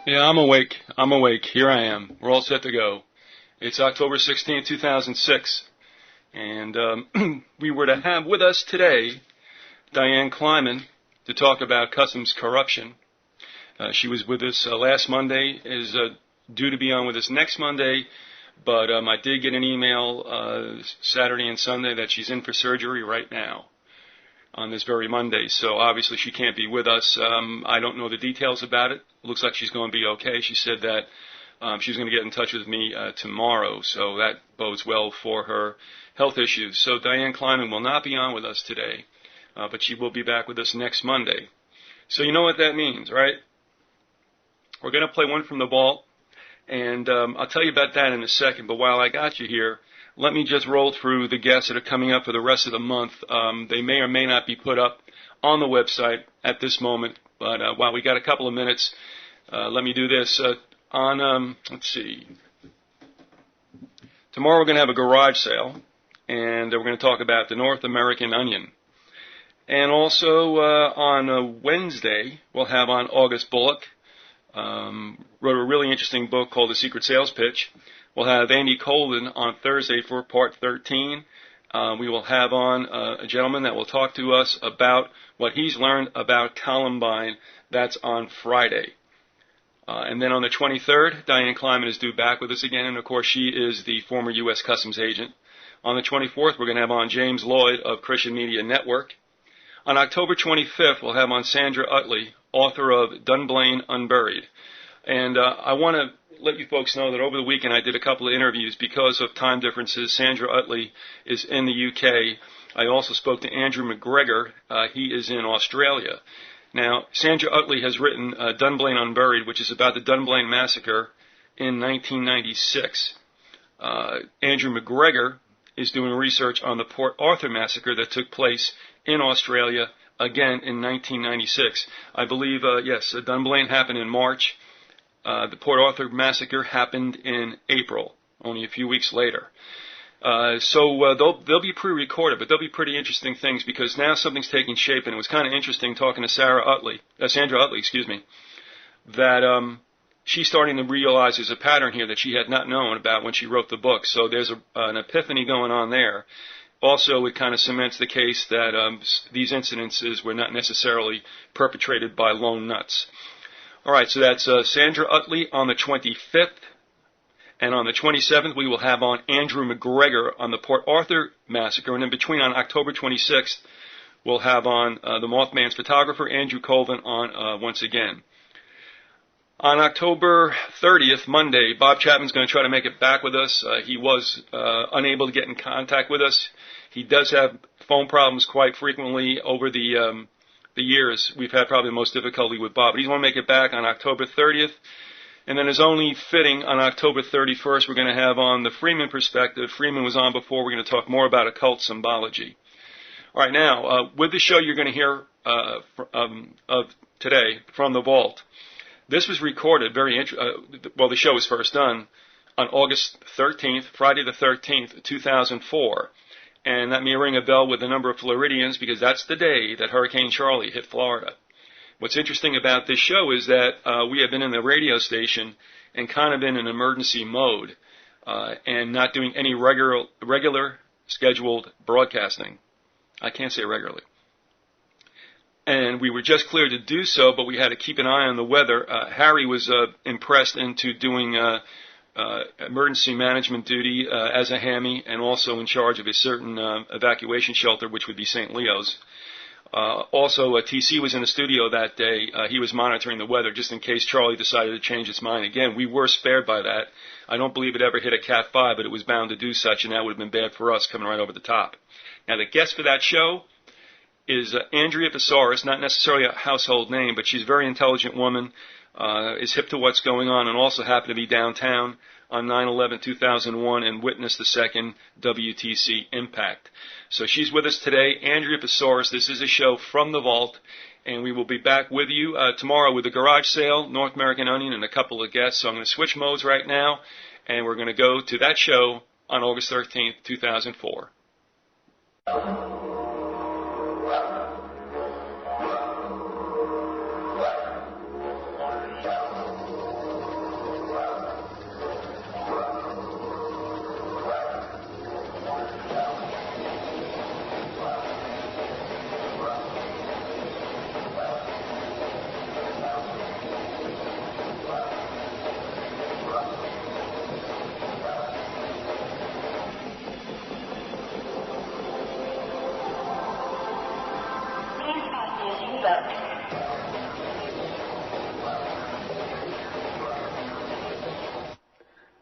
Yeah, I'm awake. I'm awake. Here I am. We're all set to go. It's October 16th, 2006, and we were to have with us today Diane Kleiman to talk about customs corruption. She was with us last Monday, is due to be on with us next Monday, but I did get an email Saturday and Sunday that she's in for surgery right now on this very Monday, so obviously she can't be with us. I don't know the details about it. Looks like she's going to be okay. She said that she's going to get in touch with me tomorrow, so that bodes well for her health issues. So Diane Kleiman will not be on with us today, but she will be back with us next Monday. So you know what that means, right? We're going to play one from the vault, and I'll tell you about that in a second, but while I got you here, let me just roll through the guests that are coming up for the rest of the month. They may or may not be put up on the website at this moment, but while we got a couple of minutes, let me do this. Let's see, tomorrow we're going to have a garage sale, and we're going to talk about the North American onion. And also on Wednesday, we'll have on August Bullock. Wrote a really interesting book called The Secret Sales Pitch. We'll have Andy Colvin on Thursday for part 13. We will have on a gentleman that will talk to us about what he's learned about Columbine. That's on Friday. And then on the 23rd, Diane Kleiman is due back with us again, and of course she is the former U.S. Customs agent. On the 24th, we're going to have on James Lloyd of Christian Media Network. On October 25th, we'll have on Sandra Utley, author of Dunblane Unburied. And I want to let you folks know that over the weekend I did a couple of interviews because of time differences. Sandra Utley is in the UK. I also spoke to Andrew McGregor. He is in Australia. Now, Sandra Utley has written Dunblane Unburied, which is about the Dunblane Massacre in 1996. Andrew McGregor is doing research on the Port Arthur Massacre that took place in Australia, again in 1996. I believe, yes, Dunblane happened in March. The Port Arthur Massacre happened in April, only a few weeks later. So they'll be pre-recorded, but they'll be pretty interesting things because now something's taking shape, and it was kind of interesting talking to Sandra Utley, that she's starting to realize there's a pattern here that she had not known about when she wrote the book. So there's an epiphany going on there. Also, it kind of cements the case that these incidences were not necessarily perpetrated by lone nuts. All right, so that's Sandra Utley on the 25th. And on the 27th, we will have on Andrew McGregor on the Port Arthur Massacre. And in between, on October 26th, we'll have on the Mothman's photographer, Andrew Colvin, on once again. On October 30th, Monday, Bob Chapman's going to try to make it back with us. He was unable to get in contact with us. He does have phone problems quite frequently over the years. We've had probably the most difficulty with Bob. But he's going to make it back on October 30th. And then, as only fitting, on October 31st, we're going to have on the Freeman perspective. Freeman was on before. We're going to talk more about occult symbology. All right, now, with the show you're going to hear of today from the vault, this was recorded the show was first done on August 13th, Friday the 13th, 2004. And that may ring a bell with the number of Floridians because that's the day that Hurricane Charlie hit Florida. What's interesting about this show is that we have been in the radio station and kind of in an emergency mode and not doing any regular scheduled broadcasting. I can't say regularly. And we were just cleared to do so, but we had to keep an eye on the weather. Harry was impressed into doing emergency management duty as a hammy and also in charge of a certain evacuation shelter, which would be St. Leo's. Also, TC was in the studio that day. He was monitoring the weather just in case Charlie decided to change its mind again. We were spared by that. I don't believe it ever hit a Cat 5, but it was bound to do such, and that would have been bad for us coming right over the top. Now, the guest for that show is Andrea Psoras, not necessarily a household name, but she's a very intelligent woman, is hip to what's going on, and also happened to be downtown on 9/11/2001 and witnessed the second WTC impact. So she's with us today, Andrea Psoras. This is a show from the vault, and we will be back with you tomorrow with the garage sale, North American Onion, and a couple of guests. So I'm going to switch modes right now, and we're going to go to that show on August 13th, 2004.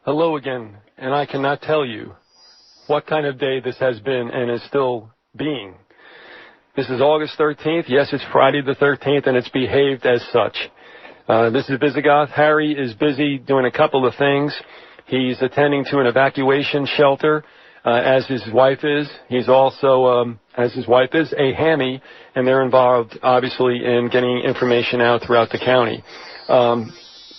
Hello again, and I cannot tell you what kind of day this has been and is still being. This is August 13th. Yes, it's Friday the 13th, and it's behaved as such. This is Vyzygoth. Harry is busy doing a couple of things. He's attending to an evacuation shelter, as his wife is. He's also, as his wife is, a hammy, and they're involved, obviously, in getting information out throughout the county.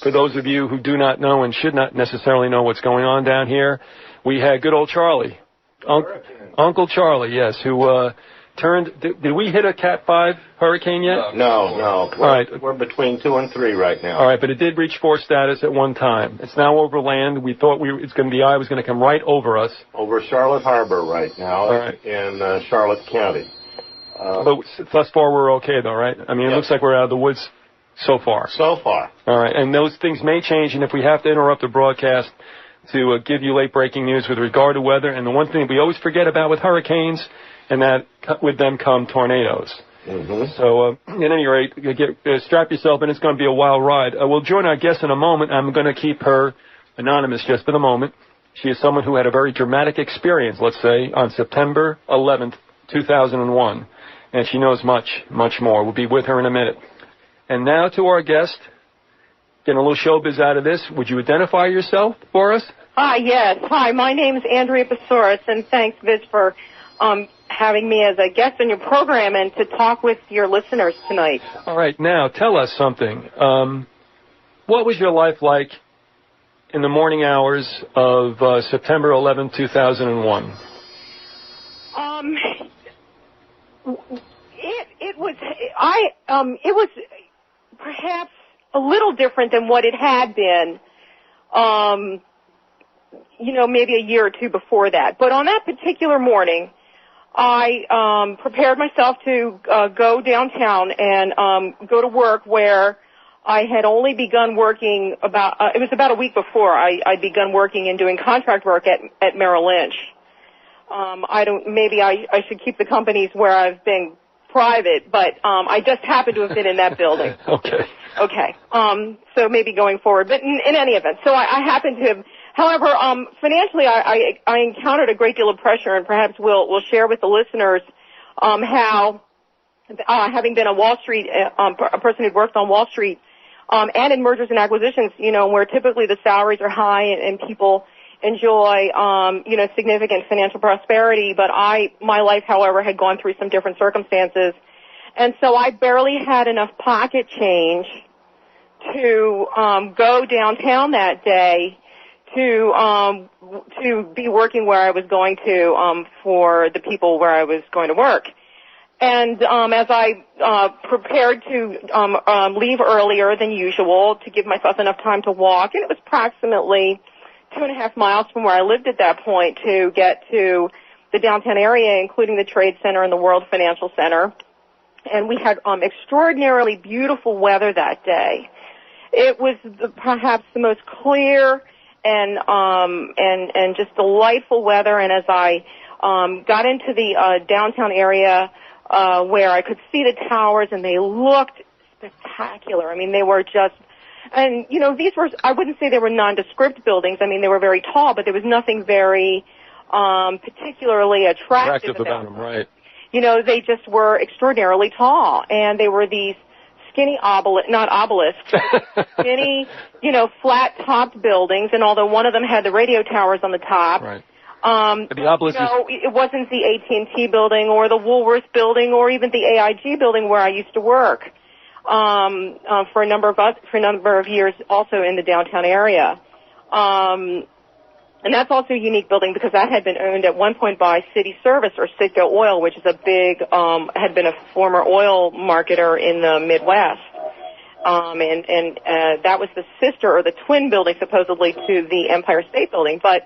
For those of you who do not know and should not necessarily know what's going on down here, we had good old Charlie, Uncle Charlie, yes, who turned. Did we hit a Cat 5 hurricane yet? No. All right. We're between 2 and 3 right now. All right, but it did reach 4 status at one time. It's now over land. We thought the eye was going to come right over us. Over Charlotte Harbor right now. All right. In Charlotte County. But thus far we're okay, though, right? I mean, it looks like we're out of the woods so far. So far. All right, and those things may change, and if we have to interrupt the broadcast to give you late-breaking news with regard to weather, and the one thing we always forget about with hurricanes, and that with them come tornadoes. Mm-hmm. So, at any rate, strap yourself in. It's going to be a wild ride. We'll join our guest in a moment. I'm going to keep her anonymous just for the moment. She is someone who had a very dramatic experience, let's say, on September 11th, 2001, and she knows much, much more. We'll be with her in a minute. And now to our guest, getting a little showbiz out of this. Would you identify yourself for us? Hi, yes. Hi, my name is Andrea Psoras, and thanks, Viz, for having me as a guest on your program and to talk with your listeners tonight. All right, now tell us something. What was your life like in the morning hours of September 11, 2001? It was perhaps a little different than what it had been, maybe a year or two before that. But on that particular morning, I prepared myself to go downtown and go to work where I had only begun working it was about a week before I'd begun working and doing contract work at Merrill Lynch. Maybe I should keep the companies where I've been private, but I just happened to have been in that building. Okay. So maybe going forward, but in any event, so I happened to have. However, financially, I encountered a great deal of pressure, and perhaps we'll share with the listeners how, having been a Wall Street a person who'd worked on Wall Street and in mergers and acquisitions, where typically the salaries are high and people enjoy significant financial prosperity. But my life, however, had gone through some different circumstances, and so I barely had enough pocket change to go downtown that day to be working where I was going to for the people where I was going to work. And as I prepared to leave earlier than usual to give myself enough time to walk, and it was approximately 2.5 miles from where I lived at that point to get to the downtown area, including the Trade Center and the World Financial Center. And we had extraordinarily beautiful weather that day. It was perhaps the most clear and just delightful weather. And as I got into the downtown area where I could see the towers, and they looked spectacular. I mean, they were just, and these were, I wouldn't say they were nondescript buildings. I mean, they were very tall, but there was nothing very particularly attractive about them. Right? They just were extraordinarily tall, and they were these skinny not obelisks, skinny, flat-topped buildings. And although one of them had the radio towers on the top, right. The obelisk it wasn't the AT&T building or the Woolworth building or even the AIG building where I used to work for a number of years, also in the downtown area. And that's also a unique building because that had been owned at one point by City Service, or Citgo Oil, which is a big, had been a former oil marketer in the Midwest. And that was the sister or the twin building, supposedly, to the Empire State Building. But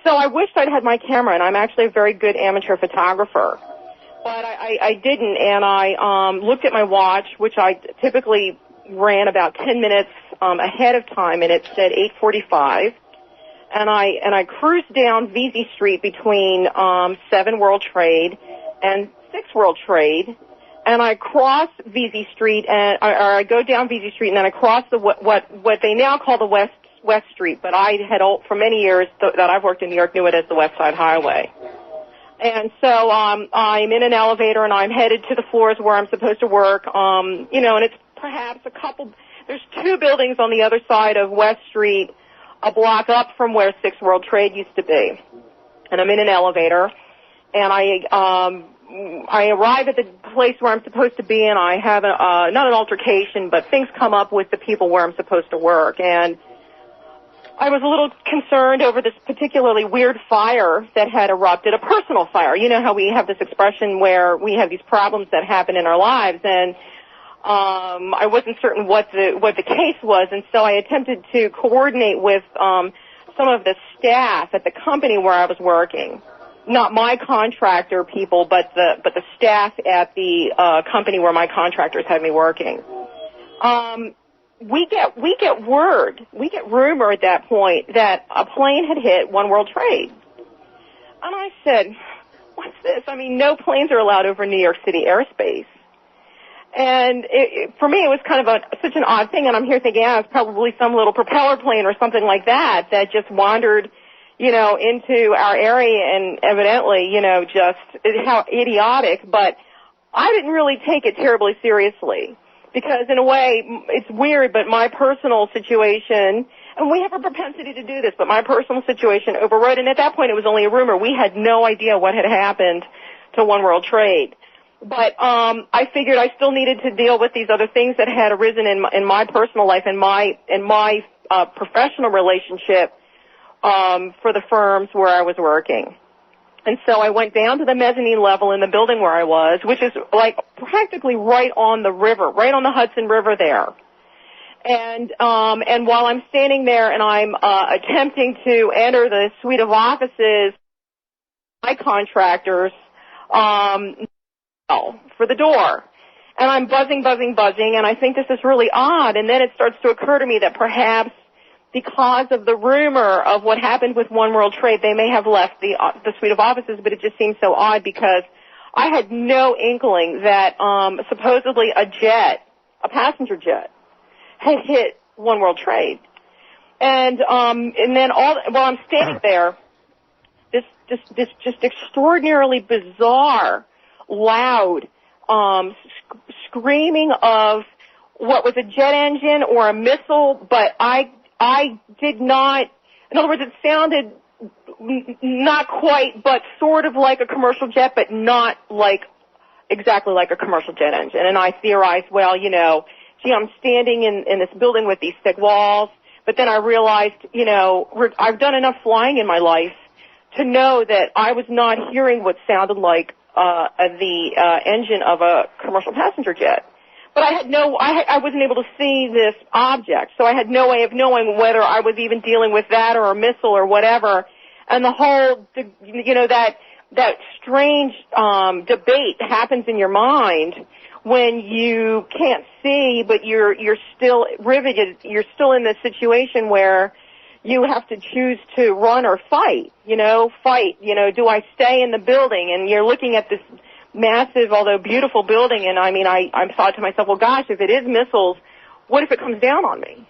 so I wished I'd had my camera, and I'm actually a very good amateur photographer. But I didn't, and I looked at my watch, which I typically ran about 10 minutes ahead of time, and it said 8:45. And I cruised down Vesey Street between 7 World Trade and 6 World Trade, and I cross Vesey Street, or I go down Vesey Street, and then I cross what they now call the West West Street, but I had for many years that I've worked in New York knew it as the West Side Highway. And so I'm in an elevator and I'm headed to the floors where I'm supposed to work. And it's perhaps there's two buildings on the other side of West Street, a block up from where 6 World Trade used to be. And I'm in an elevator, and I arrive at the place where I'm supposed to be, and I have not an altercation, but things come up with the people where I'm supposed to work. And I was a little concerned over this particularly weird fire that had erupted, a personal fire. You know how we have this expression where we have these problems that happen in our lives, and I wasn't certain what the case was, and so I attempted to coordinate with some of the staff at the company where I was working. Not my contractor people, but the staff at the company where my contractors had me working. We get rumor at that point that a plane had hit One World Trade. And I said, what's this? I mean, no planes are allowed over New York City airspace. And for me, it was kind of such an odd thing, and I'm here thinking, it's probably some little propeller plane or something like that just wandered, into our area, and evidently, just how idiotic. But I didn't really take it terribly seriously, because in a way, it's weird, but my personal situation, and we have a propensity to do this, but my personal situation overrode, and at that point, it was only a rumor. We had no idea what had happened to One World Trade. But I figured I still needed to deal with these other things that had arisen in my personal life and my professional relationship for the firms where I was working. And so I went down to the mezzanine level in the building where I was, which is like practically right on the river, right on the Hudson River there. And while I'm standing there and I'm attempting to enter the suite of offices, my contractors for the door. And I'm buzzing, and I think this is really odd. And then it starts to occur to me that perhaps because of the rumor of what happened with One World Trade, they may have left the suite of offices, but it just seems so odd because I had no inkling that supposedly a passenger jet, had hit One World Trade. And then while I'm standing there, this just extraordinarily bizarre, loud screaming of what was a jet engine or a missile, but I did not, in other words, it sounded not quite, but sort of like a commercial jet, but not exactly like a commercial jet engine. And I theorized, I'm standing in this building with these thick walls, but then I realized, I've done enough flying in my life to know that I was not hearing what sounded like the engine of a commercial passenger jet. But I wasn't able to see this object, so I had no way of knowing whether I was even dealing with that or a missile or whatever. And the whole, that strange debate happens in your mind when you can't see, but you're still riveted. You're still in this situation where you have to choose to run or fight. Do I stay in the building? And you're looking at this massive, although beautiful building, and I thought to myself, well, gosh, if it is missiles, what if it comes down on me?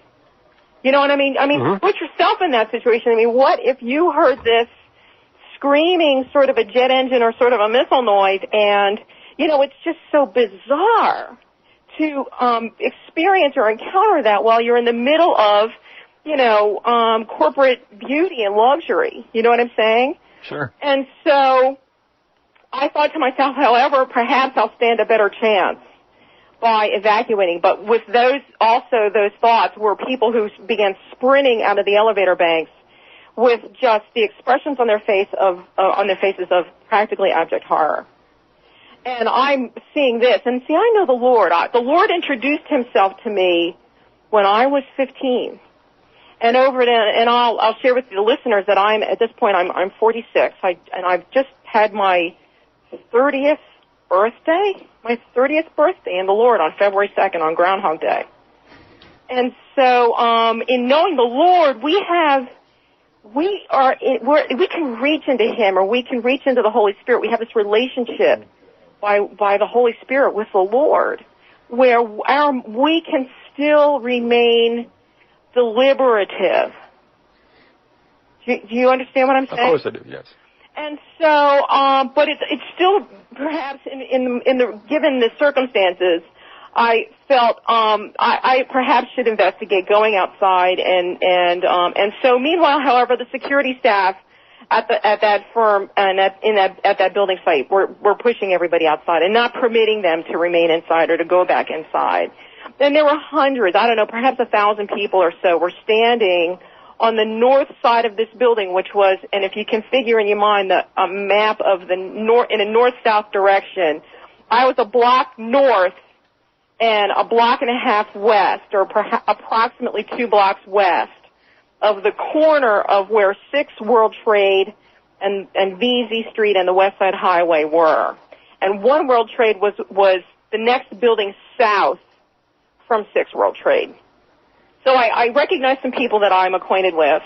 You know what I mean? Put yourself in that situation. What if you heard this screaming sort of a jet engine or sort of a missile noise, and, it's just so bizarre to experience or encounter that while you're in the middle of, corporate beauty and luxury. You know what I'm saying? Sure. And so I thought to myself, however, perhaps I'll stand a better chance by evacuating. But with those thoughts were people who began sprinting out of the elevator banks with just the expressions on their faces of practically abject horror. And I'm seeing this, and see, I know the Lord. The Lord introduced himself to me when I was 15. And I'll share with the listeners that at this point I'm 46. I've just had my 30th birthday in the Lord on February 2nd on Groundhog Day. And so, in knowing the Lord, we can reach into him, or we can reach into the Holy Spirit. We have this relationship by the Holy Spirit with the Lord, where we can still remain deliberative Do you understand what I'm saying? Of course I do, yes. And so, but it's still perhaps given the circumstances, I felt I perhaps should investigate going outside and so meanwhile, however, the security staff at that firm and at that building site were pushing everybody outside and not permitting them to remain inside or to go back inside. And there were hundreds, I don't know, perhaps 1,000 people or so were standing on the north side of this building, which was, and if you can figure in your mind a map of the north in a north-south direction, I was a block north and a block and a half west, or perhaps approximately 2 blocks west of the corner of where 6 World Trade and VZ Street and the West Side Highway were. And 1 World Trade was the next building south from 6 World Trade. So I recognize some people that I'm acquainted with,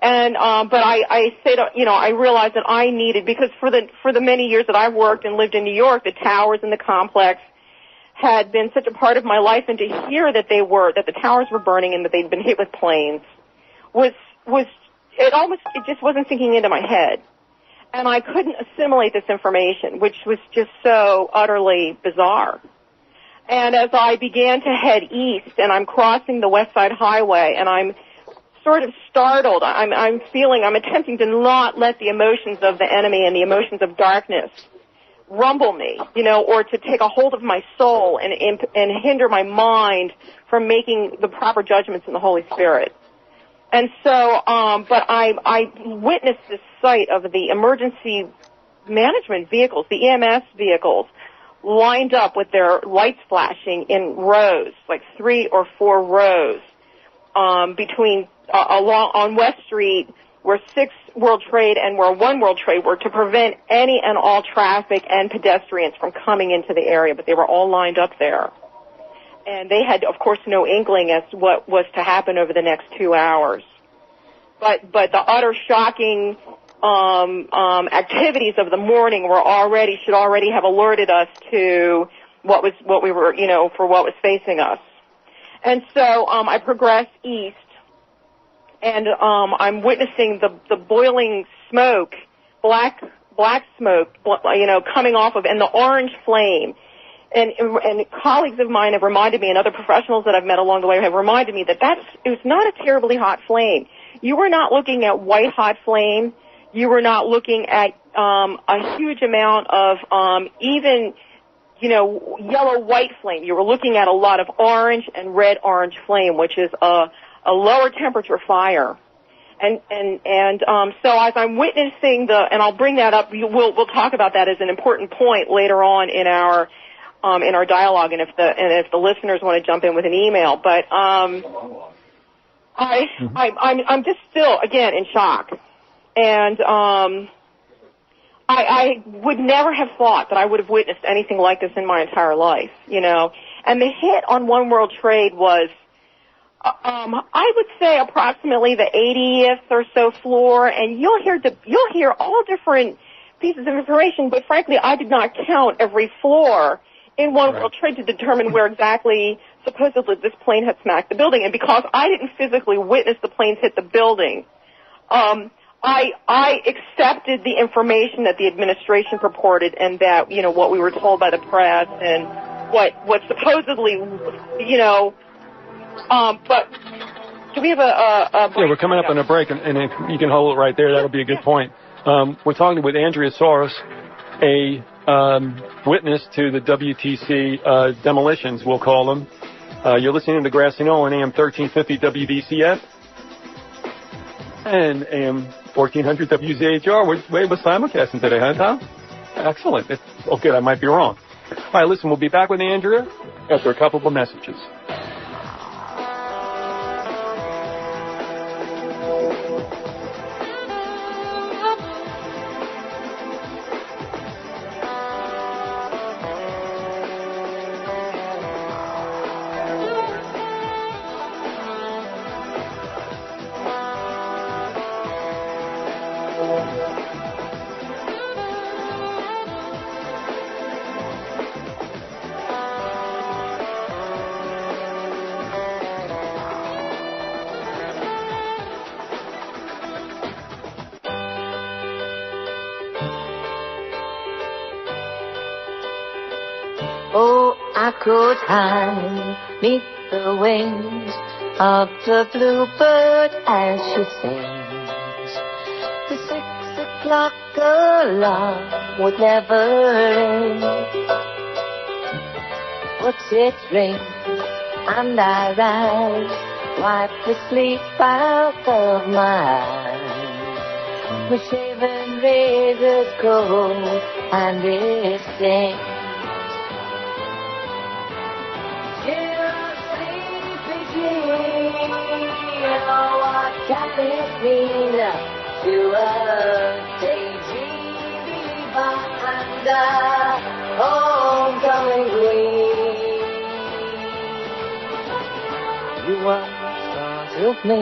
and but I said, I realized that I needed, because for the many years that I've worked and lived in New York, the towers and the complex had been such a part of my life, and to hear that the towers were burning and that they'd been hit with planes it just wasn't sinking into my head, and I couldn't assimilate this information, which was just so utterly bizarre. And as I began to head east, and I'm crossing the West Side Highway, and I'm sort of startled, I'm attempting to not let the emotions of the enemy and the emotions of darkness rumble me, or to take a hold of my soul and hinder my mind from making the proper judgments in the Holy Spirit. And so, but I witnessed this sight of the emergency management vehicles, the EMS vehicles, lined up with their lights flashing in rows, like 3 or 4 rows, between along on West Street, where 6 World Trade and where 1 World Trade were, to prevent any and all traffic and pedestrians from coming into the area. But they were all lined up there, and they had, of course, no inkling as to what was to happen over the next 2 hours. But the utter shocking activities of the morning should already have alerted us to what was facing us. And so I progress east, and I'm witnessing the boiling smoke, black smoke, coming off of, and the orange flame. And colleagues of mine have reminded me, and other professionals that I've met along the way have reminded me that it was not a terribly hot flame. You were not looking at white hot flame. You were not looking at a huge amount of even, yellow-white flame. You were looking at a lot of orange and red-orange flame, which is a lower temperature fire. And so as I'm witnessing and I'll bring that up, we'll talk about that as an important point later on in our dialogue, and if the listeners want to jump in with an email. But I'm just still, again, in shock. And I would never have thought that I would have witnessed anything like this in my entire life, And the hit on 1 World Trade was, I would say, approximately the 80th or so floor, and you'll hear all different pieces of information, but frankly, I did not count every floor in 1 World Trade to determine where exactly supposedly this plane had smacked the building. And because I didn't physically witness the planes hit the building, I accepted the information that the administration purported, and that, what we were told by the press, and what supposedly, but do we have a break? Yeah, we're coming up on a break, and if you can hold it right there, that'll be a good point. We're talking with Andrea Psoras, a witness to the WTC demolitions, we'll call them. You're listening to Grassy Knoll on AM 1350 WDCF and AM 1400 WZHR. We're simulcasting today, huh, Tom? Excellent. Okay, I might be wrong. All right, listen, we'll be back with Andrea after a couple of messages. I could hide neath the wings of the bluebird as she sings. The 6 o'clock alarm would never ring. But it rings and I rise, wipe the sleep out of my eyes. My shaven razor's cold and it stings. Oh, what can it mean to a daydream believer and a homecoming queen? You once thought of me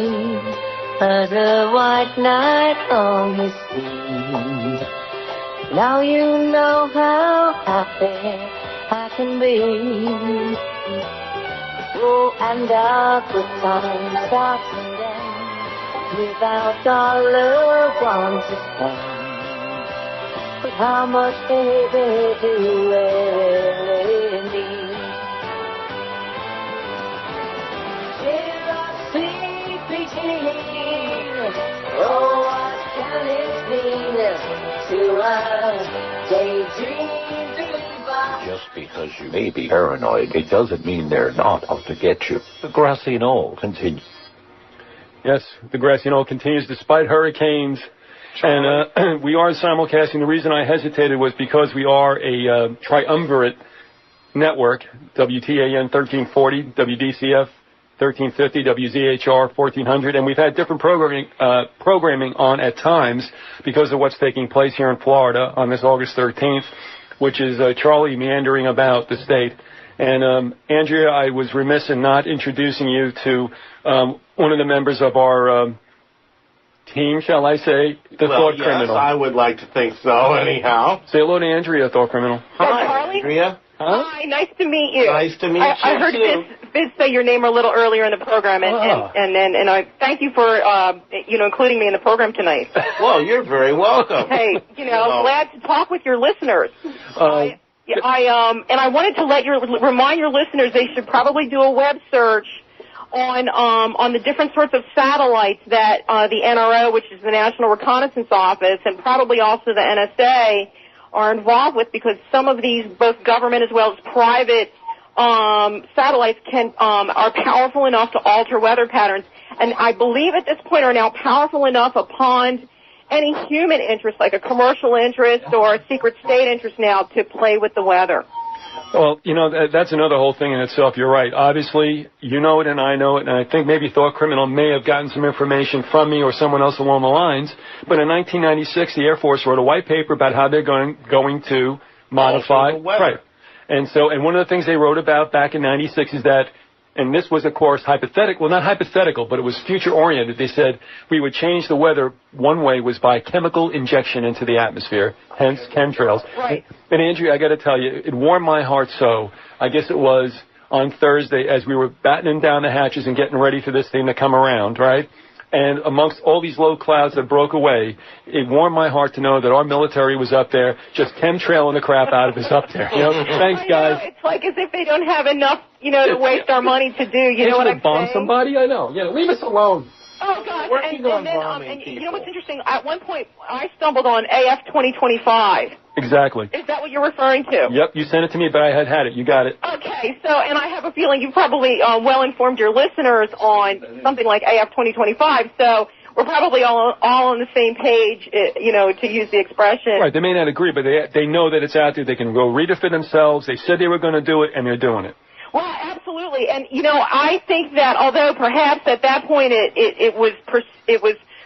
as a white knight on his sleeve. Now you know how happy I can be. Oh, and our good time starts and ends without our loved ones to spend. But how much, baby, do you really need? Dear sleepy Jean, oh, what can it mean to a daydream believer? Just because you may be paranoid, it doesn't mean they're not out to get you. The Grassy Knoll continues. Yes, the Grassy Knoll continues despite hurricanes. And we are simulcasting. The reason I hesitated was because we are a triumvirate network, WTAN 1340, WDCF 1350, WZHR 1400, and we've had different programming on at times because of what's taking place here in Florida on this August 13th, which is Charlie meandering about the state. And Andrea, I was remiss in not introducing you to one of the members of our team, shall I say, the Thought Criminal. I would like to think so, anyhow. Say hello to Andrea, Thought Criminal. Hi, Charlie? Andrea. Huh? Hi, nice to meet you. Nice to meet you, I heard Biz say your name a little earlier in the program, and I thank you for including me in the program tonight. Well, you're very welcome. Hey, glad to talk with your listeners. I wanted to remind your listeners they should probably do a web search on the different sorts of satellites that the NRO, which is the National Reconnaissance Office, and probably also the NSA are involved with, because some of these, both government as well as private satellites, are powerful enough to alter weather patterns, and I believe at this point are now powerful enough upon any human interest, like a commercial interest or a secret state interest now, to play with the weather. Well, that's another whole thing in itself. You're right. Obviously, you know it and I know it, and I think maybe Thought Criminal may have gotten some information from me or someone else along the lines. But in 1996, the Air Force wrote a white paper about how they're going to modify. Right. And one of the things they wrote about back in 96 is that, and this was, of course, hypothetical. Well, not hypothetical, but it was future-oriented. They said we would change the weather. One way was by chemical injection into the atmosphere, hence chemtrails. Right. And Andrea, I got to tell you, it warmed my heart so. I guess it was on Thursday as we were battening down the hatches and getting ready for this thing to come around, right? And amongst all these low clouds that broke away, it warmed my heart to know that our military was up there, just chemtrailing the crap out of us up there. Thanks, guys. It's like as if they don't have enough, to waste our money to do. You know what I'm bomb saying? somebody? I know. Yeah, leave us alone. Oh, God. Working on then, bombing people. You know what's interesting? At one point, I stumbled on AF 2025. Exactly. Is that what you're referring to? Yep, you sent it to me, but I had it. You got it. Okay, and I have a feeling you've probably well-informed your listeners on something like AF 2025, so we're probably all on the same page, to use the expression. Right, they may not agree, but they know that it's out there. They can go read it for themselves. They said they were going to do it, and they're doing it. Well, absolutely, and I think that although perhaps at that point it was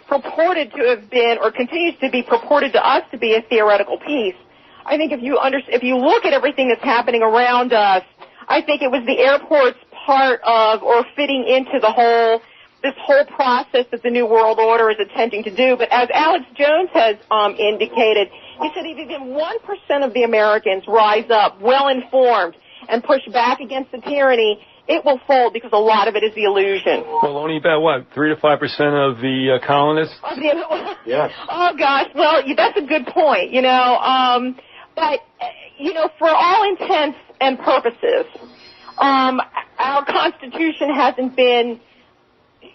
purported to have been, or continues to be purported to us to be, a theoretical piece, I think if you look at everything that's happening around us, I think it was the airport's part of, or fitting into this whole process that the New World Order is attempting to do. But as Alex Jones has indicated, he said if even 1% of the Americans rise up well-informed and push back against the tyranny, it will fold, because a lot of it is the illusion. Well, only about, 3 to 5% of the colonists? Yes. Oh, gosh. Well, that's a good point, But, for all intents and purposes. Our Constitution hasn't been,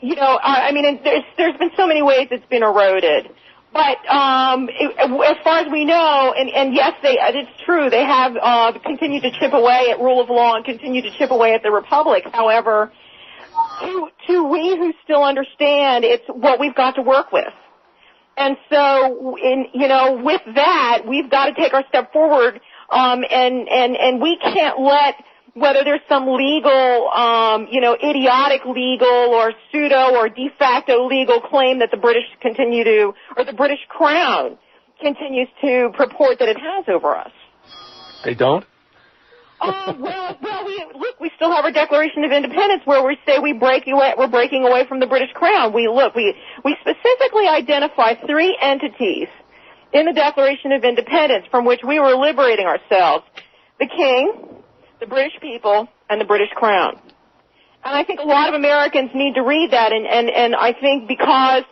there's been so many ways it's been eroded. But as far as we know, and yes, it's true, they have continued to chip away at rule of law and continue to chip away at the republic. However, to we who still understand, it's what we've got to work with. And so, with that, we've got to take our step forward, and we can't let, whether there's some legal, idiotic legal or pseudo or de facto legal claim that the British or the British Crown continues to purport that it has over us. They don't? We still have our Declaration of Independence where we say we're breaking away from the British Crown. We specifically identify 3 entities in the Declaration of Independence from which we were liberating ourselves: the King, the British people, and the British Crown. And I think a lot of Americans need to read that, and I think because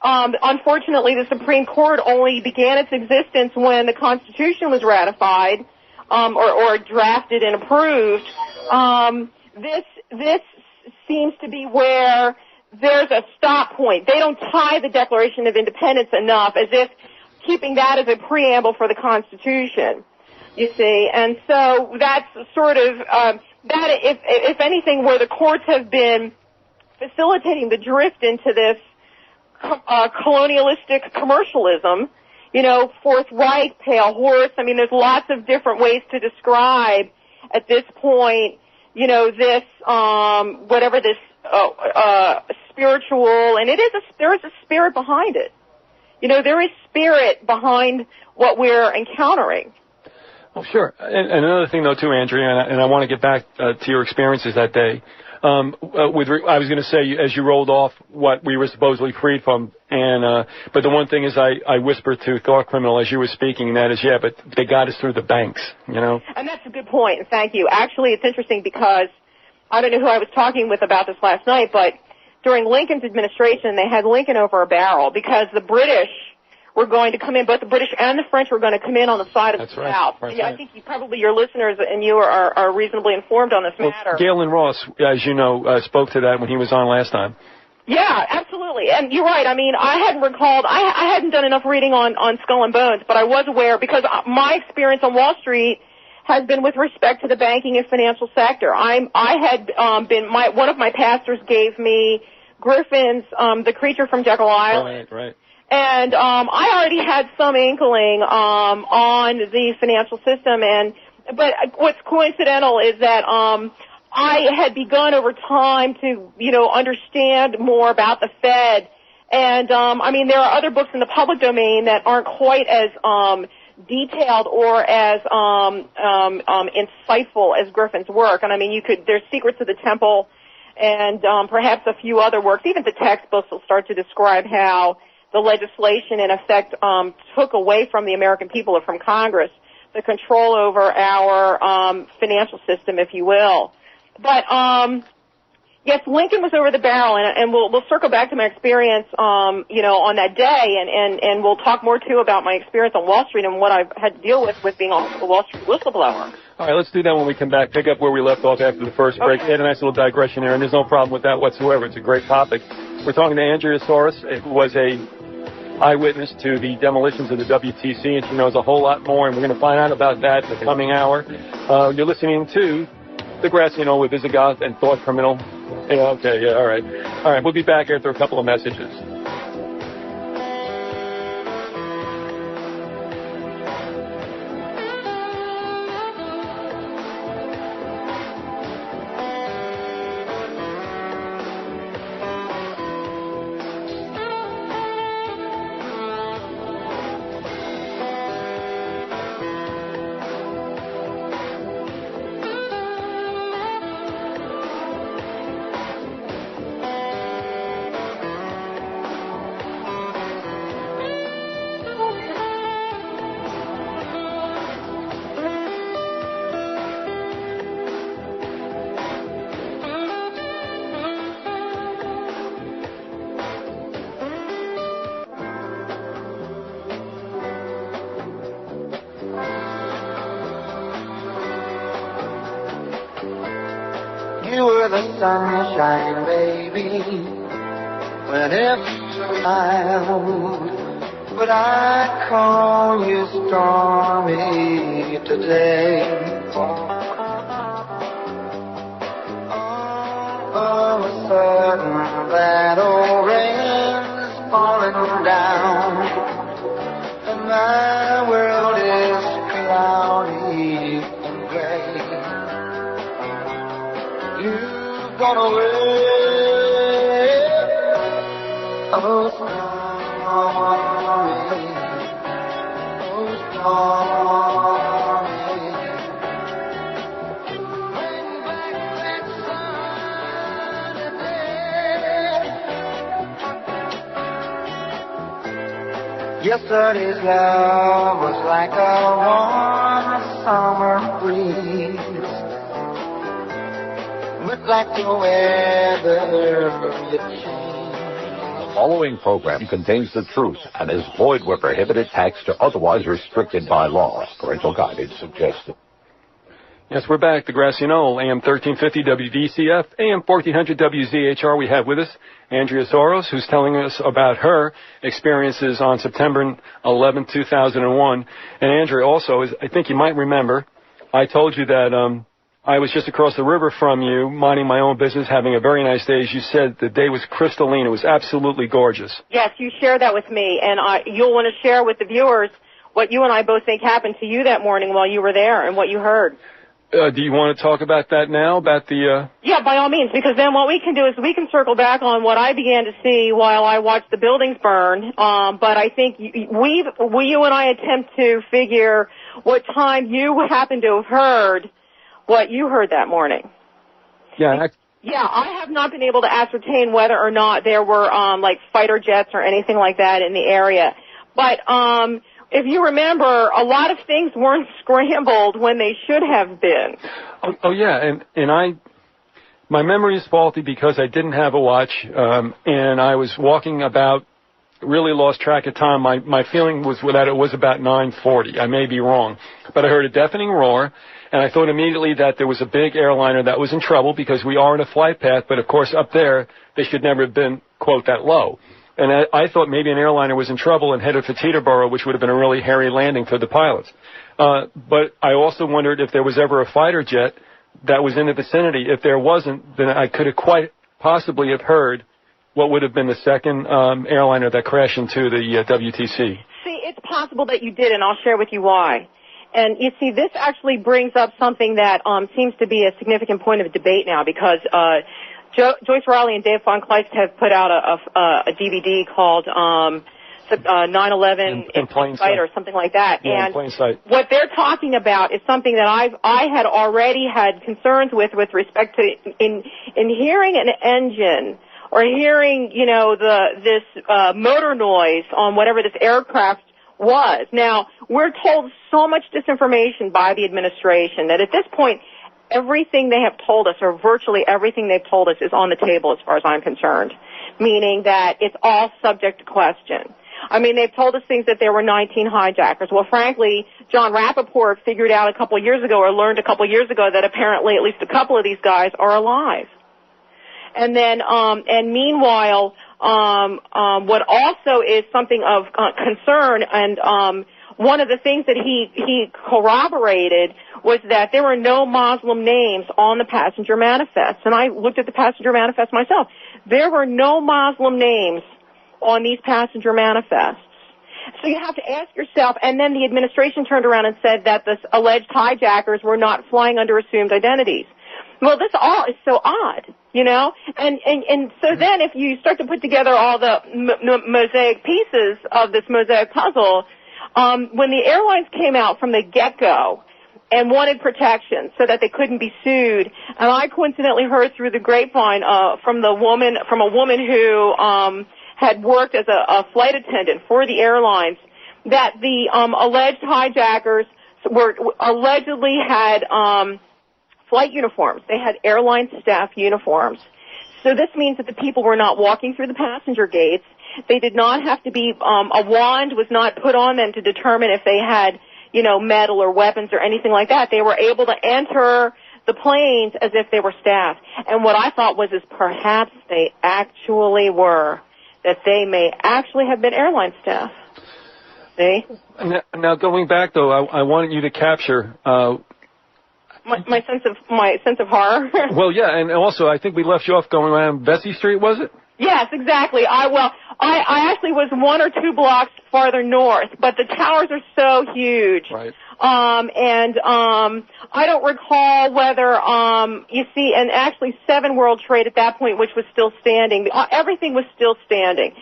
unfortunately the Supreme Court only began its existence when the Constitution was ratified, or drafted and approved, this seems to be where there's a stop point. They don't tie the Declaration of Independence enough, as if keeping that as a preamble for the Constitution, you see. And so that's sort of, if anything, where the courts have been facilitating the drift into this colonialistic commercialism, forthright, pale horse. I mean, there's lots of different ways to describe at this point, this, whatever this, spiritual, and there is a spirit behind it. There is spirit behind what we're encountering. Oh, sure. And another thing, though, too, Andrea, and I want to get back to your experiences that day. I was going to say, as you rolled off what we were supposedly freed from, but the one thing is I whispered to Thought Criminal as you were speaking, and that is, but they got us through the banks, And that's a good point, and thank you. Actually, it's interesting because I don't know who I was talking with about this last night, but during Lincoln's administration, they had Lincoln over a barrel because the British were going to come in, both the British and the French were going to come in on the side of the South. Right. I think probably your listeners and you are reasonably informed on this matter. Galen Ross, as you know, spoke to that when he was on last time. Yeah, absolutely. And you're right. I mean, I hadn't done enough reading on Skull and Bones, but I was aware because my experience on Wall Street has been with respect to the banking and financial sector. One of my pastors gave me Griffin's The Creature from Jekyll Island. Right. And I already had some inkling on the financial system, but what's coincidental is that I had begun over time to understand more about the Fed, and there are other books in the public domain that aren't quite as detailed or as insightful as Griffin's work. And there's Secrets of the Temple, and perhaps a few other works. Even the textbooks will start to describe how the legislation, in effect, took away from the American people or from Congress the control over our financial system, if you will. But yes, Lincoln was over the barrel, and we'll circle back to my experience, on that day, and we'll talk more too about my experience on Wall Street and what I've had to deal with being a Wall Street whistleblower. All right, let's do that when we come back. Pick up where we left off after the first break. Okay. Had a nice little digression there, and there's no problem with that whatsoever. It's a great topic. We're talking to Andrea Psoras, who was a eyewitness to the demolitions of the WTC, and she knows a whole lot more, and we're going to find out about that in the coming hour. You're listening to The Grassy Knoll with Vyzygoth and Thought Criminal. All right. We'll be back after a couple of messages. the sunshine, baby, when it's mild. But I call you stormy today. All of a sudden, that old rain's falling down, and my world is cloudy and gray. You've gone away, oh stormy, oh stormy. Bring back that sunny day. Yesterday's love was like a warm summer breeze, but like the weather it changed. The following program contains the truth and is void where prohibited, taxed, or otherwise restricted by law. Parental guidance suggested. Yes, we're back. The Grassy Knoll, AM 1350 WVCF, AM 1400 WZHR. We have with us Andrea Psoras, who's telling us about her experiences on September 11, 2001. And Andrea, also, I think you might remember, I told you that I was just across the river from you, minding my own business, having a very nice day. As you said, the day was crystalline. It was absolutely gorgeous. Yes, you shared that with me, and you'll want to share with the viewers what you and I both think happened to you that morning while you were there and what you heard. Do you want to talk about that now, about the... Yeah, by all means, because then what we can do is we can circle back on what I began to see while I watched the buildings burn. But I think you and I attempt to figure what time you happened to have heard what you heard that morning. Yeah, I have not been able to ascertain whether or not there were, like, fighter jets or anything like that in the area. But, if you remember, a lot of things weren't scrambled when they should have been. Oh yeah, and my memory is faulty because I didn't have a watch, and I was walking about, really lost track of time. My feeling was that it was about 9:40. I may be wrong, but I heard a deafening roar, and I thought immediately that there was a big airliner that was in trouble because we are in a flight path, but of course up there, they should never have been, quote, that low. And I thought maybe an airliner was in trouble and headed for Teterboro, which would have been a really hairy landing for the pilots. But I also wondered if there was ever a fighter jet that was in the vicinity. If there wasn't, then I could have quite possibly have heard what would have been the second airliner that crashed into the WTC. See, it's possible that you did, and I'll share with you why. And you see, this actually brings up something that seems to be a significant point of debate now, because Joyce Riley and Dave Von Kleist have put out a DVD called 9/11 in plain sight, or something like that. Yeah, and in plain sight. What they're talking about is something that I had already had concerns with respect to in hearing an engine or hearing, you know, this motor noise on whatever this aircraft was. Now, we're told so much disinformation by the administration that at this point, everything they have told us, or virtually everything they've told us, is on the table as far as I'm concerned, meaning that it's all subject to question. I mean, they've told us things that there were 19 hijackers. Well, frankly, John Rappaport figured out a couple of years ago, or learned a couple of years ago, that apparently at least a couple of these guys are alive. And then, and meanwhile, what also is something of concern, and one of the things that he corroborated was that there were no Muslim names on the passenger manifest. And I looked at the passenger manifest myself. There were no Muslim names on these passenger manifests. So you have to ask yourself, and then the administration turned around and said that the alleged hijackers were not flying under assumed identities. Well, this all is so odd, you know? And so then if you start to put together all the mosaic pieces of this mosaic puzzle, when the airlines came out from the get-go and wanted protection so that they couldn't be sued, and I coincidentally heard through the grapevine from a woman who had worked as a flight attendant for the airlines, that the alleged hijackers allegedly had flight uniforms. They had airline staff uniforms. So this means that the people were not walking through the passenger gates. They did not have to be, a wand was not put on them to determine if they had, you know, metal or weapons or anything like that. They were able to enter the planes as if they were staff. And what I thought was perhaps they actually were, that they may actually have been airline staff. See? Now going back, though, I wanted you to capture my sense of horror. Well, yeah, and also I think we left you off going around Bessie Street, was it? Yes, exactly. I actually was 1 or 2 blocks farther north, but the towers are so huge. Right. I don't recall whether, you see, and actually 7 World Trade at that point, which was still standing. Everything was still standing.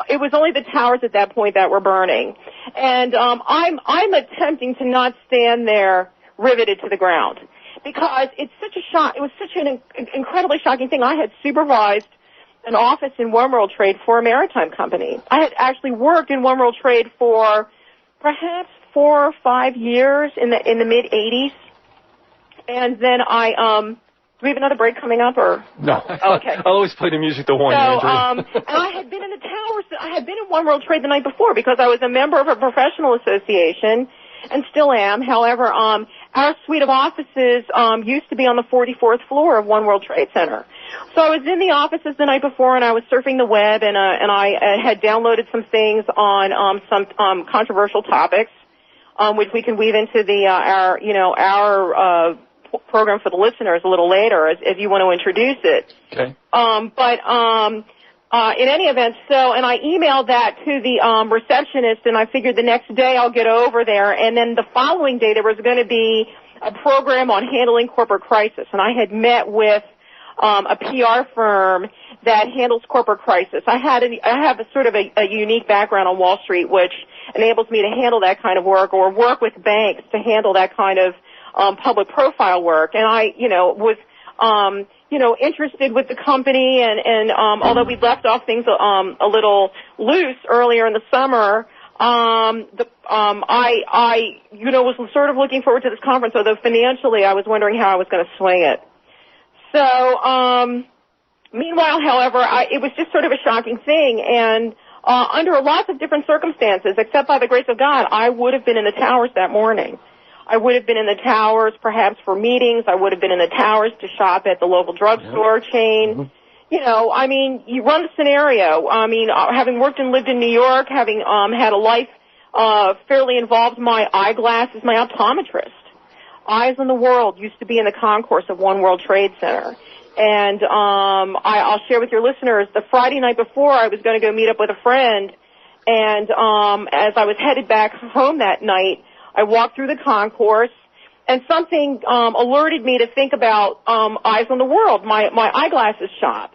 It was only the towers at that point that were burning. And, I'm attempting to not stand there riveted to the ground because it's such a shock. It was such an incredibly shocking thing. I had supervised an office in One World Trade for a maritime company. I had actually worked in One World Trade for perhaps 4 or 5 years in the mid '80s, and then do we have another break coming up or no? Okay. I'll always play the music to warn you, Andrea. And I had been in the towers. I had been in One World Trade the night before because I was a member of a professional association, and still am. However, our suite of offices used to be on the 44th floor of One World Trade Center. So I was in the offices the night before, and I was surfing the web, and I had downloaded some things on some controversial topics, which we can weave into our program for the listeners a little later, if you want to introduce it. Okay. In any event, and I emailed that to the receptionist, and I figured the next day I'll get over there, and then the following day there was going to be a program on handling corporate crisis, and I had met with a PR firm that handles corporate crisis. I have a sort of a unique background on Wall Street, which enables me to handle that kind of work or work with banks to handle that kind of public profile work, and I was interested with the company, and although we left off things a little loose earlier in the summer, I was sort of looking forward to this conference, although financially I was wondering how I was going to swing it. So, meanwhile, however, it was just sort of a shocking thing, and under lots of different circumstances, except by the grace of God, I would have been in the towers that morning. I would have been in the towers perhaps for meetings. I would have been in the towers to shop at the local drugstore chain. Mm-hmm. You run the scenario. Having worked and lived in New York, having had a life fairly involved, my eyeglasses, my optometrist. Eyes on the World used to be in the concourse of One World Trade Center. And I'll share with your listeners, the Friday night before I was going to go meet up with a friend, and as I was headed back home that night, I walked through the concourse, and something alerted me to think about Eyes on the World, my eyeglasses shop.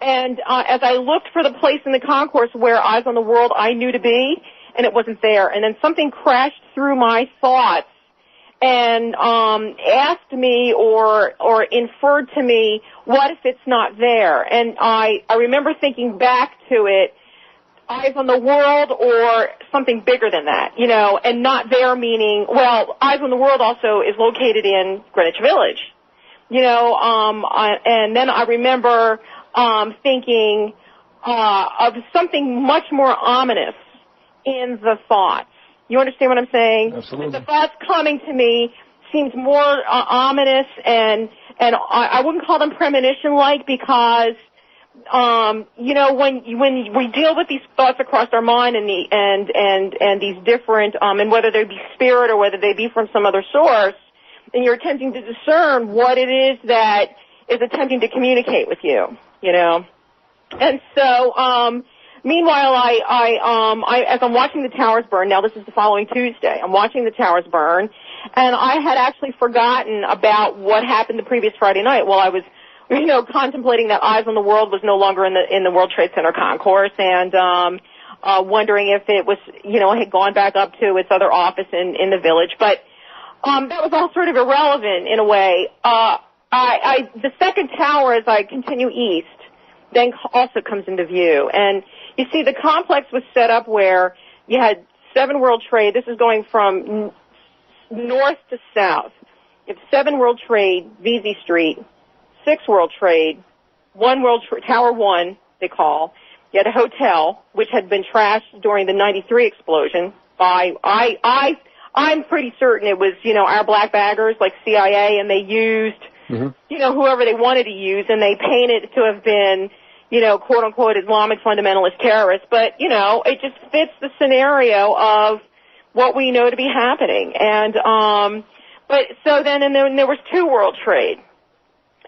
And as I looked for the place in the concourse where Eyes on the World I knew to be, and it wasn't there. And then something crashed through my thoughts and asked me or inferred to me, what if it's not there? And I remember thinking back to it, Eyes on the World or something bigger than that, and not there meaning, well, Eyes on the World also is located in Greenwich Village, and then I remember thinking of something much more ominous in the thoughts. You understand what I'm saying? Absolutely. The thoughts coming to me seemed more ominous, and I wouldn't call them premonition-like because when we deal with these thoughts across our mind and these different and whether they be spirit or whether they be from some other source, and you're attempting to discern what it is that is attempting to communicate with you, And so, meanwhile, as I'm watching the towers burn, now this is the following Tuesday, I'm watching the towers burn, and I had actually forgotten about what happened the previous Friday night while I was contemplating that Eyes on the World was no longer in the World Trade Center concourse, and wondering if it was, had gone back up to its other office in the village. But that was all sort of irrelevant in a way. The second tower, as I continue east, then also comes into view. And you see, the complex was set up where you had 7 World Trade. This is going from north to south. You have 7 World Trade, Vesey Street, 6 World Trade, 1 World Tower 1, they call. You had a hotel, which had been trashed during the '93 explosion. I I'm pretty certain it was, our black baggers like CIA, and they used, whoever they wanted to use, and they painted it to have been, quote unquote Islamic fundamentalist terrorists. But, it just fits the scenario of what we know to be happening. And, and then there was two World Trade.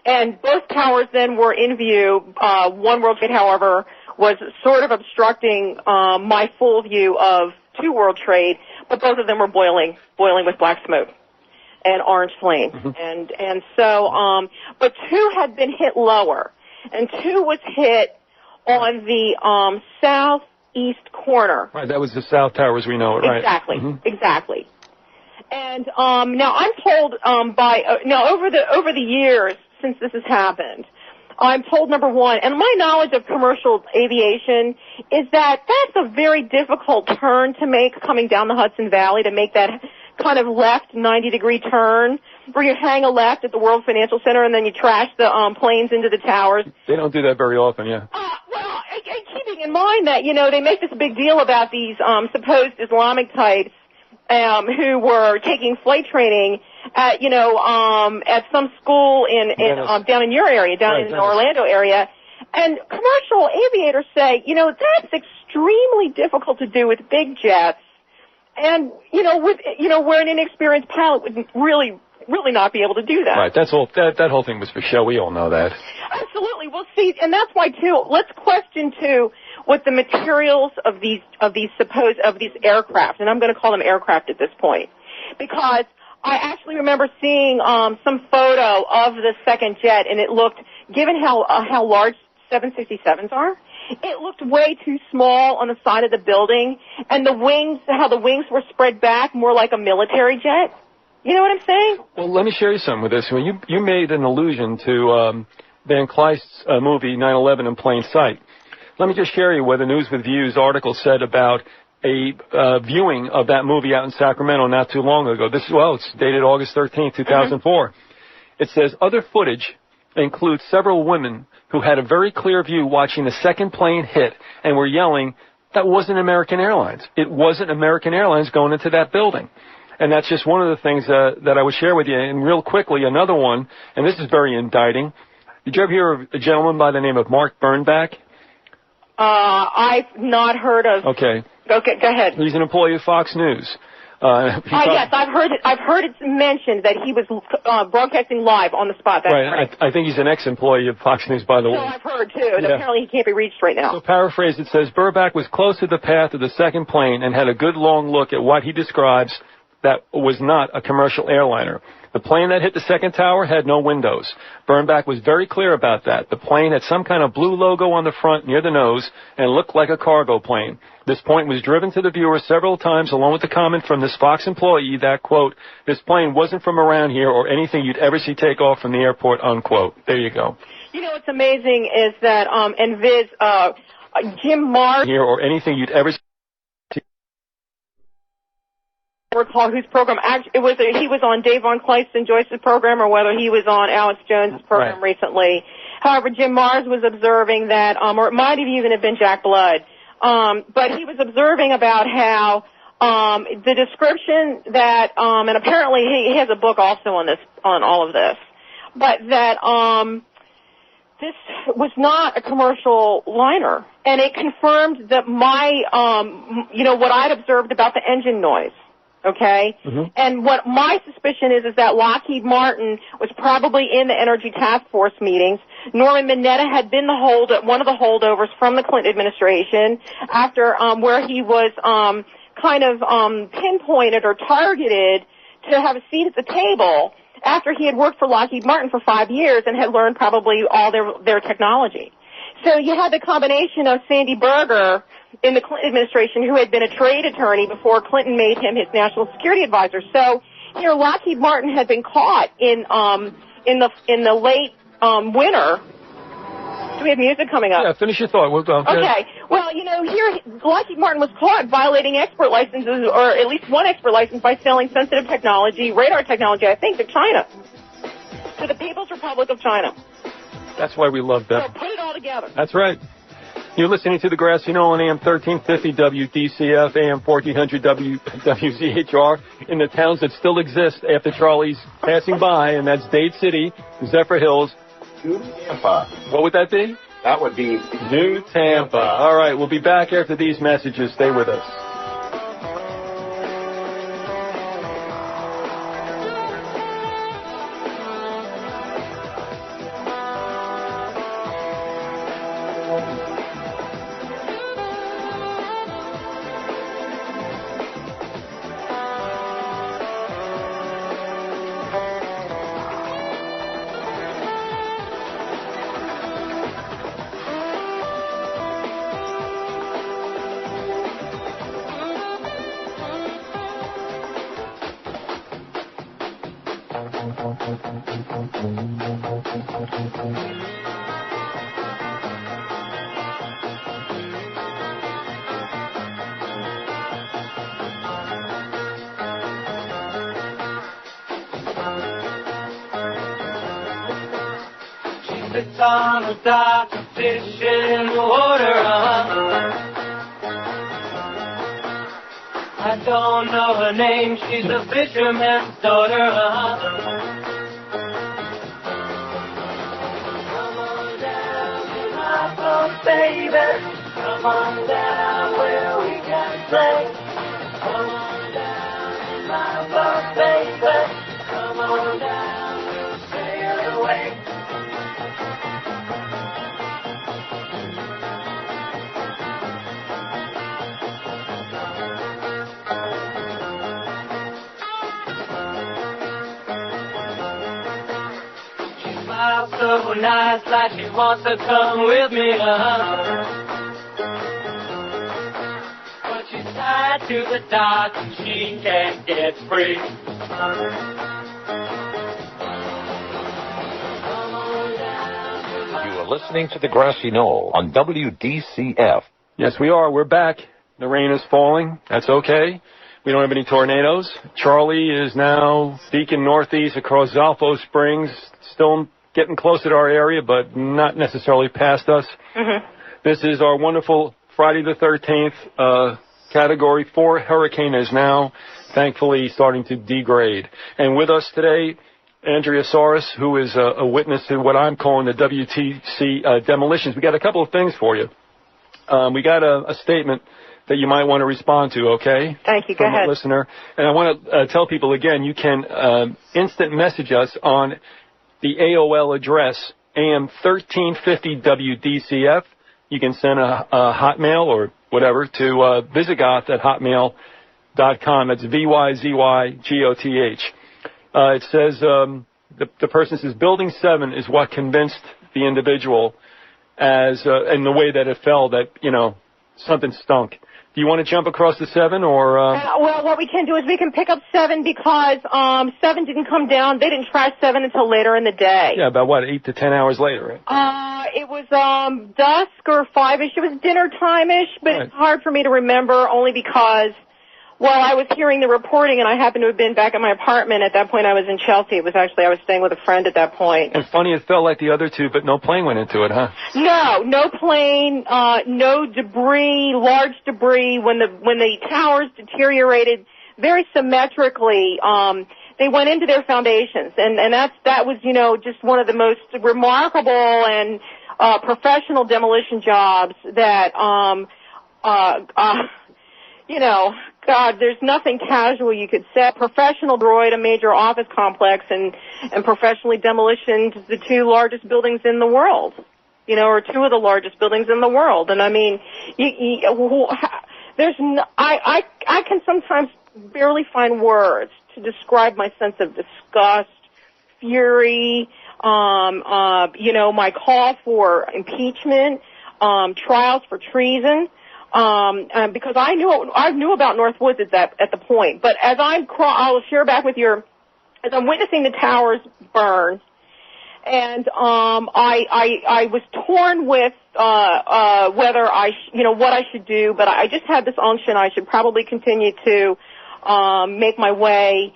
And both towers then were in view. One World Trade, however, was sort of obstructing my full view of two World Trade, but both of them were boiling with black smoke and orange flame. And so, but two had been hit lower, and two was hit on the southeast corner. Right, that was the South Tower as we know it, right? Exactly. And now I'm told over the years since this has happened, I'm told, number one, and my knowledge of commercial aviation is that that's a very difficult turn to make coming down the Hudson Valley, to make that kind of left 90-degree turn where you hang a left at the World Financial Center and then you trash the planes into the towers. They don't do that very often, yeah. Well, keeping in mind that, they make this big deal about these supposed Islamic types who were taking flight training at some school down in your area, in the Orlando area, and commercial aviators say, that's extremely difficult to do with big jets, and where an inexperienced pilot would really not be able to do that. Right. That's all. That whole thing was for show. We all know that. Absolutely. Well, see, and that's why too. Let's question too what the materials of these aircraft, and I'm going to call them aircraft at this point, because I actually remember seeing some photo of the second jet, and it looked, given how large 767s are, it looked way too small on the side of the building, and how the wings were spread back more like a military jet. You know what I'm saying? Well, let me share you something with this. When you made an allusion to Van Kleist's movie 9/11 in Plain Sight. Let me just share you what the News with Views article said about a viewing of that movie out in Sacramento not too long ago. It's dated August 13th, 2004. It says, other footage includes several women who had a very clear view watching the second plane hit and were yelling, that wasn't American Airlines. It wasn't American Airlines going into that building. And that's just one of the things that I would share with you. And real quickly, another one, and this is very indicting. Did you ever hear of a gentleman by the name of Mark Bernbach? I've not heard of. Okay, go ahead. He's an employee of Fox News. Yes, I've heard it mentioned that he was broadcasting live on the spot. That's right. I think he's an ex-employee of Fox News, by the way. So I've heard, too, and apparently he can't be reached right now. So paraphrased, it says, Bernbach was close to the path of the second plane and had a good long look at what he describes that was not a commercial airliner. The plane that hit the second tower had no windows. Bernbach was very clear about that. The plane had some kind of blue logo on the front near the nose and looked like a cargo plane. This point was driven to the viewer several times, along with the comment from this Fox employee that, quote, this plane wasn't from around here or anything you'd ever see take off from the airport, unquote. There you go. You know what's amazing is that, Jim Mars... Here or anything you'd ever see... recall whose program he was on Dave Von Kleist and Joyce's program, or whether he was on Alex Jones' program recently. However, Jim Mars was observing that, or it might have even have been Jack Blood, but he was observing about how the description that, and apparently he has a book also on all of this, but that this was not a commercial liner, and it confirmed that what I'd observed about the engine noise. Okay? Mm-hmm. And what my suspicion is that Lockheed Martin was probably in the Energy Task Force meetings. Norman Mineta had been one of the holdovers from the Clinton administration after, where he was, pinpointed or targeted to have a seat at the table after he had worked for Lockheed Martin for 5 years and had learned probably all their technology. So you had the combination of Sandy Berger in the Clinton administration, who had been a trade attorney before Clinton made him his national security advisor. So here, Lockheed Martin had been caught in the late winter. Do we have music coming up? Yeah, finish your thought. We'll go. Okay. Well, here, Lockheed Martin was caught violating export licenses, or at least one export license, by selling sensitive technology, radar technology, I think, to China, to the People's Republic of China. That's why we love them. So put it all together. That's right. You're listening to the Grassy Knoll on AM 1350 WDCF, AM 1400 WZHR in the towns that still exist after Charlie's passing by, and that's Dade City, Zephyr Hills. New Tampa. What would that be? That would be New Tampa. All right, we'll be back after these messages. Stay with us. Sits on the dock, fish in the water, I don't know her name, she's a fisherman's daughter, Come on down to my boat, baby. Come on down where we can play. Come on down to my boat, baby. Come on down, we'll sail away. So nice, like she wants to come with me, But she's tied to the dock and she can't get free. You are listening to the Grassy Knoll on WDCF. Yes, we are. We're back. The rain is falling. That's okay. We don't have any tornadoes. Charlie is now beacon northeast across Zalfo Springs, still getting close to our area, but not necessarily past us. Mm-hmm. This is our wonderful Friday the 13th. Category 4 hurricane is now, thankfully, starting to degrade. And with us today, Andrea Psoras, who is a witness to what I'm calling the WTC demolitions. We got a couple of things for you. We got a statement that you might want to respond to, okay? Thank you. Go ahead. From a listener. And I want to tell people again, you can instant message us on the AOL address, AM1350WDCF. You can send a Hotmail or whatever to Vyzygoth at hotmail.com. It's VYZYGOTH. It says, the person says, Building 7 is what convinced the individual as, in the way that it fell, that, something stunk. Do you want to jump across to 7 or? Well, what we can do is we can pick up 7 because 7 didn't come down. They didn't trash 7 until later in the day. Yeah, about what, 8 to 10 hours later, right? It was dusk or 5-ish. It was dinner time-ish, but Right. It's hard for me to remember only because while I was hearing the reporting and I happened to have been back at my apartment, at that point I was in Chelsea. It was actually, I was staying with a friend at that point. And funny, it felt like the other two, but no plane went into it, huh? No plane, no debris, large debris. When the towers deteriorated very symmetrically, they went into their foundations, and that was just one of the most remarkable and professional demolition jobs that God, there's nothing casual you could say. Professional destroyed a major office complex and professionally demolished the 2 largest buildings in the world, or 2 of the largest buildings in the world. And I mean, I can sometimes barely find words to describe my sense of disgust, fury, my call for impeachment, trials for treason. Because I knew about North Woods at the point. But as I'll share back with you, as I'm witnessing the towers burn, and I was torn with whether what I should do. But I just had this unction I should probably continue to make my way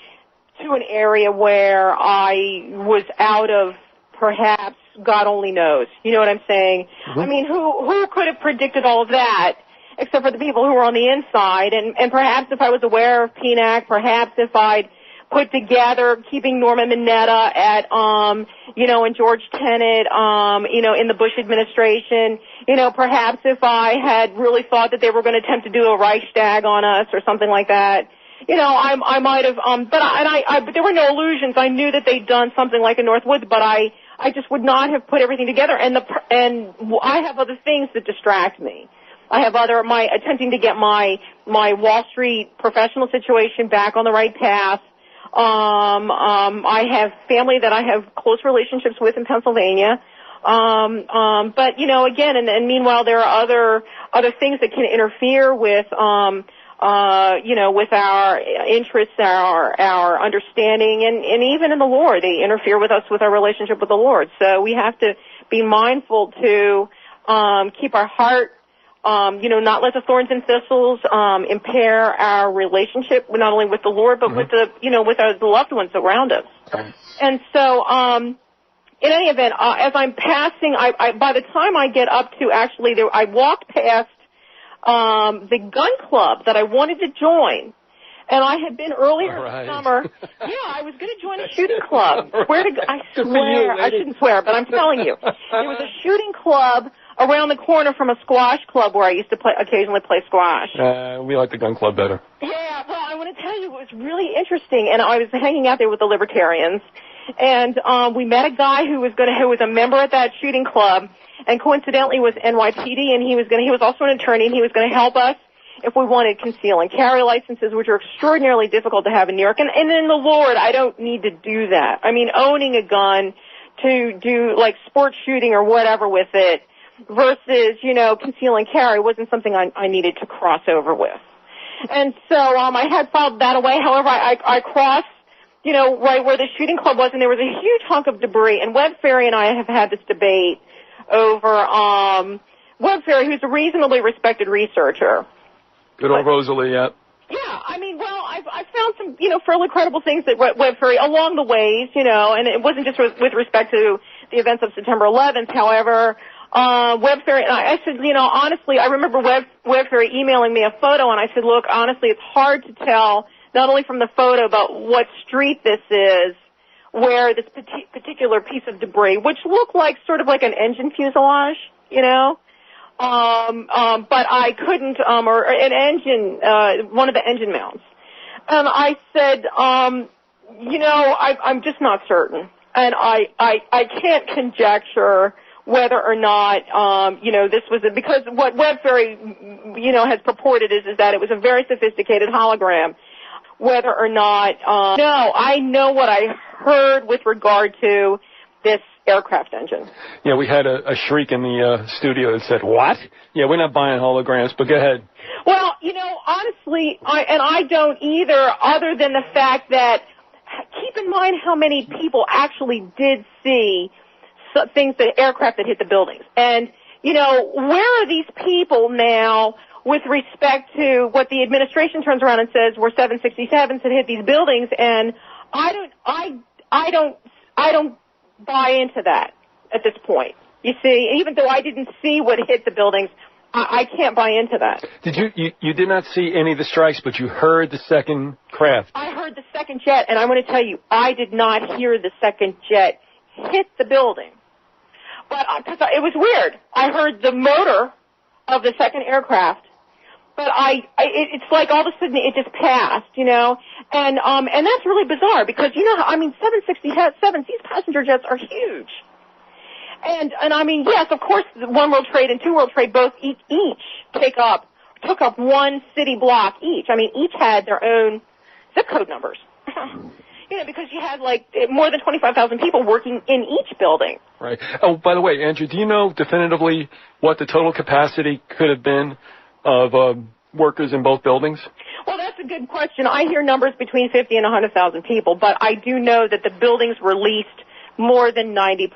to an area where I was out of perhaps God only knows. You know what I'm saying? Mm-hmm. I mean, who could have predicted all of that except for the people who were on the inside? And perhaps if I was aware of PNAC, perhaps if I'd put together keeping Norma Mineta at, and George Tenet, in the Bush administration, perhaps if I had really thought that they were going to attempt to do a Reichstag on us or something like that, I might have, but there were no illusions. I knew that they'd done something like a Northwoods, but I just would not have put everything together. And I have other things that distract me. I have attempting to get my Wall Street professional situation back on the right path. I have family that I have close relationships with in Pennsylvania. But, again, and meanwhile, there are other things that can interfere with, with our interests, our understanding, and even in the Lord. They interfere with us with our relationship with the Lord. So we have to be mindful to, keep our heart, not let the thorns and thistles impair our relationship, not only with the Lord, but with the loved ones around us. And so, in any event, as I'm passing, by the time I get up to I walked past the gun club that I wanted to join. And I had been earlier this summer. Yeah, I was going to join a shooting club. I swear, I shouldn't swear, but I'm telling you. There was a shooting club around the corner from a squash club where I used to occasionally play squash. We like the gun club better. Yeah, well, I want to tell you, it was really interesting. And I was hanging out there with the libertarians. And we met a guy who was a member at that shooting club, and coincidentally was NYPD, and he was also an attorney, and he was going to help us if we wanted conceal and carry licenses, which are extraordinarily difficult to have in New York. And in the Lord, I don't need to do that. I mean, owning a gun to do like sports shooting or whatever with it versus, conceal and carry wasn't something I needed to cross over with. And so I had filed that away. However, I crossed, right where the shooting club was, and there was a huge hunk of debris. And Webb Ferry and I have had this debate over Webb Ferry, who's a reasonably respected researcher. Good old Rosalie, yeah. Yeah, I mean, well, I found some, fairly credible things that Webb Ferry along the ways, and it wasn't just with respect to the events of September 11th. However, Webb Ferry, and I said, honestly, I remember Webb Ferry emailing me a photo, and I said, look, honestly, it's hard to tell, not only from the photo, but what street this is, where this particular piece of debris, which looked like sort of like an engine fuselage, but I couldn't, or an engine, one of the engine mounts. And I said, I'm just not certain. And I can't conjecture whether or not, this was because what Webb Ferry, has purported is that it was a very sophisticated hologram. Whether or not, no, I know what I heard with regard to this aircraft engine. Yeah, we had a shriek in the studio that said, what? Yeah, we're not buying holograms, but go ahead. Well, honestly, I don't either, other than the fact that, keep in mind how many people actually did see things, the aircraft that hit the buildings. And, where are these people now with respect to what the administration turns around and says were 767s that hit these buildings? And I don't buy into that at this point. You see, even though I didn't see what hit the buildings, I can't buy into that. Did you did not see any of the strikes, but you heard the second craft? I heard the second jet, and I'm going to tell you, I did not hear the second jet hit the building. But because it was weird. I heard the motor of the second aircraft, but it's like all of a sudden it just passed, and that's really bizarre because 767s, these passenger jets are huge. And I mean, yes, of course, One World Trade and Two World Trade both each took up one city block each. I mean, each had their own zip code numbers. Because you had like more than 25,000 people working in each building. Right. Oh, by the way, Andrew, do you know definitively what the total capacity could have been of workers in both buildings? Well, that's a good question. I hear numbers between 50 and 100,000 people, but I do know that the buildings were leased more than 90%.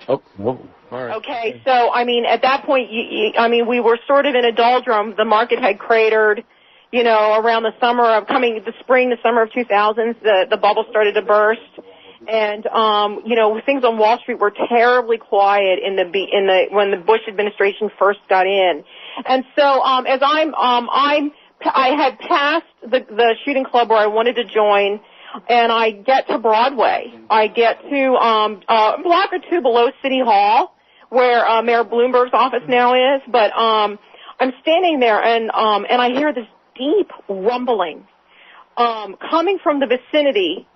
Oh, whoa. All right. Okay, so, I mean, at that point, we were sort of in a doldrum. The market had cratered, around the summer of 2000s, the bubble started to burst. And things on Wall Street were terribly quiet when the Bush administration first got in. And so as I had passed the shooting club where I wanted to join, and I get to Broadway. I get to a block or two below City Hall, where Mayor Bloomberg's office now is. But I'm standing there, and I hear this deep rumbling coming from the vicinity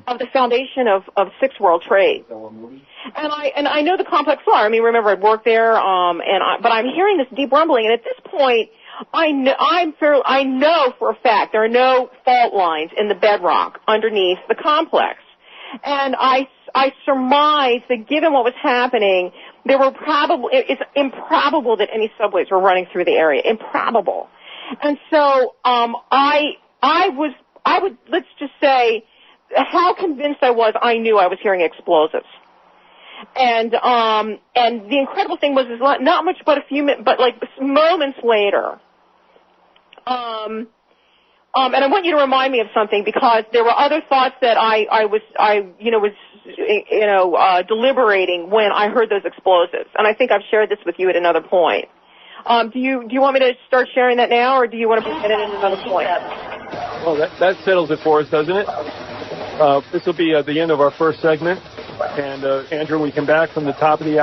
of the foundation of Six World Trade. And I know the complex well. I mean, remember, I'd worked there, but I'm hearing this deep rumbling, and at this point, I know for a fact there are no fault lines in the bedrock underneath the complex. And I surmise that given what was happening, it's improbable that any subways were running through the area. Improbable. And so, let's just say, how convinced I was, I knew I was hearing explosives. And the incredible thing was, not much but a few minutes, but like moments later, and I want you to remind me of something, because there were other thoughts that I was deliberating when I heard those explosives. And I think I've shared this with you at another point. Do you want me to start sharing that now, or do you want to put it at another point? Well, that settles it for us, doesn't it? This will be the end of our first segment. And Andrew, we come back from the top of the hour.